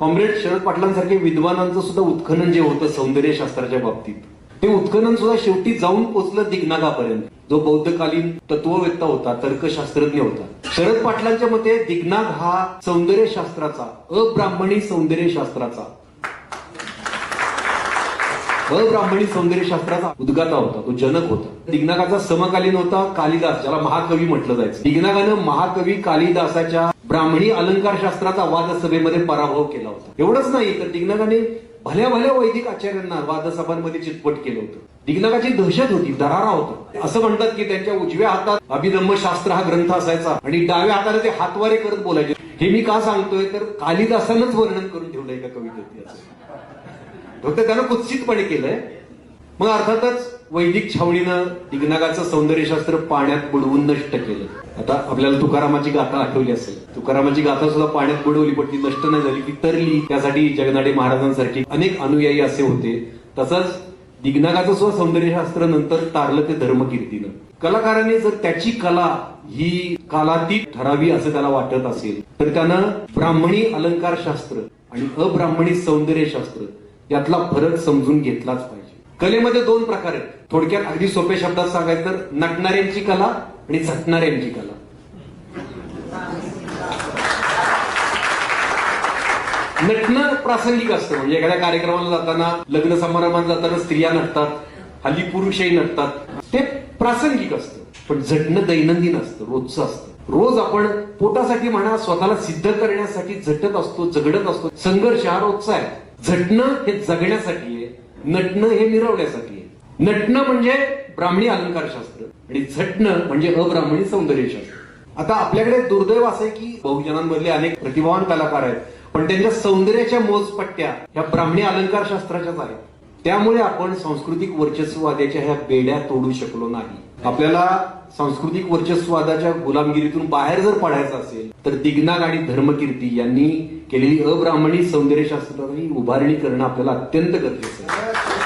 Comrade Sharad पाटलांसारखे विद्वानांचं सुद्धा उत्खनन जे होतं सौंदर्य शास्त्राच्या बाबतीत, ते उत्खनन सुद्धा शेवटी जाऊन पोचलं दिग्नागापर्यंत, जो बौद्धकालीन तत्ववेत्ता होता, तर्कशास्त्रज्ञ होता. शरद पाटलांच्या मते दिग्नाग हा सौंदर्य शास्त्राचा, अब्राह्मणी सौंदर्य शास्त्राचा उद्गाता होता, तो जनक होता. दिग्नागाचा समकालीन होता कालिदास, ज्याला महाकवी म्हटलं जायचं. दिग्नागानं महाकवी कालिदासाच्या ब्राह्मणी अलंकार शास्त्राचा वादसभेमध्ये पराभव केला होता. एवढंच नाही तर दिग्नागाने भल्या भल्या वैदिक आचार्यांना वादसभांमध्ये चितपट केलं होतं. दिग्नागाची दहशत होती, दरारा होता. असं म्हणतात की त्यांच्या उजव्या हातात अभिधम्म शास्त्र हा ग्रंथ असायचा आणि डाव्या हाताने ते हातवारे करत बोलायचे. हे मी का सांगतोय तर कालिदासानंच वर्णन करून ठेवलंय एका कवितेत. फक्त त्यानं कुत्सितपणे केलंय. मग अर्थातच वैदिक छावणीनं दिग्नागाचं सौंदर्यशास्त्र पाण्यात बुडवून नष्ट केलं. आता आपल्याला तुकारामाची गाथा आठवली असेल. तुकारामाची गाथा सुद्धा पाण्यात बुडवली, पण ती नष्ट नाही झाली, ती तरली. त्यासाठी जगनाडे महाराजांसारखे अनेक अनुयायी असे होते. तसंच दिग्नागाचं सुद्धा सौंदर्यशास्त्र नंतर तारलं ते धर्मकीर्तीनं. कलाकाराने जर त्याची कला ही कालातीत ठरावी असं त्याला वाटत असेल तर त्यानं ब्राह्मणी अलंकार शास्त्र आणि अब्राह्मणी सौंदर्यशास्त्र यातला फरक समजून घेतलाच पाहिजे. कलेमध्ये दोन प्रकार आहेत. थोडक्यात अगदी सोप्या शब्दात सांगायचं तर नटणाऱ्यांची कला आणि झटणाऱ्यांची कला. नटणं प्रासंगिक असतं, म्हणजे एखाद्या कार्यक्रमाला जाताना, लग्न समारंभात जाताना स्त्रिया नटतात, हल्ली पुरुषही नटतात, ते प्रासंगिक असतं. पण झटणं दैनंदिन असतं, रोजचं असतं. रोज आपण पोटासाठी म्हणा, स्वतःला सिद्ध करण्यासाठी झटत असतो, झगडत असतो. संघर्ष हा रोजचा आहे. झटणं हे जगण्यासाठी आहे, नटणं हे मिरवण्यासाठी आहे. नटणं म्हणजे ब्राह्मणी अलंकारशास्त्र आणि झटणं म्हणजे अब्राह्मणी सौंदर्यशास्त्र. आता आपल्याकडे दुर्दैव असं आहे की बहुजनांमधले अनेक प्रतिभावान कलाकार आहेत, पण त्यांच्या सौंदर्याच्या मोजपट्ट्या ह्या ब्राह्मणी अलंकारशास्त्राच्याच आहेत. त्यामुळे आपण सांस्कृतिक वर्चस्ववादाच्या ह्या बेड्या तोडू शकलो नाही. आपल्याला सांस्कृतिक वर्चस्ववादाच्या गुलामगिरीतून बाहेर जर पडायचं असेल तर दिग्नाग आणि धर्मकीर्ती यांनी केलेली अब्राह्मणी सौंदर्यशास्त्राची उभारणी करणं आपल्याला अत्यंत गरजेचं आहे.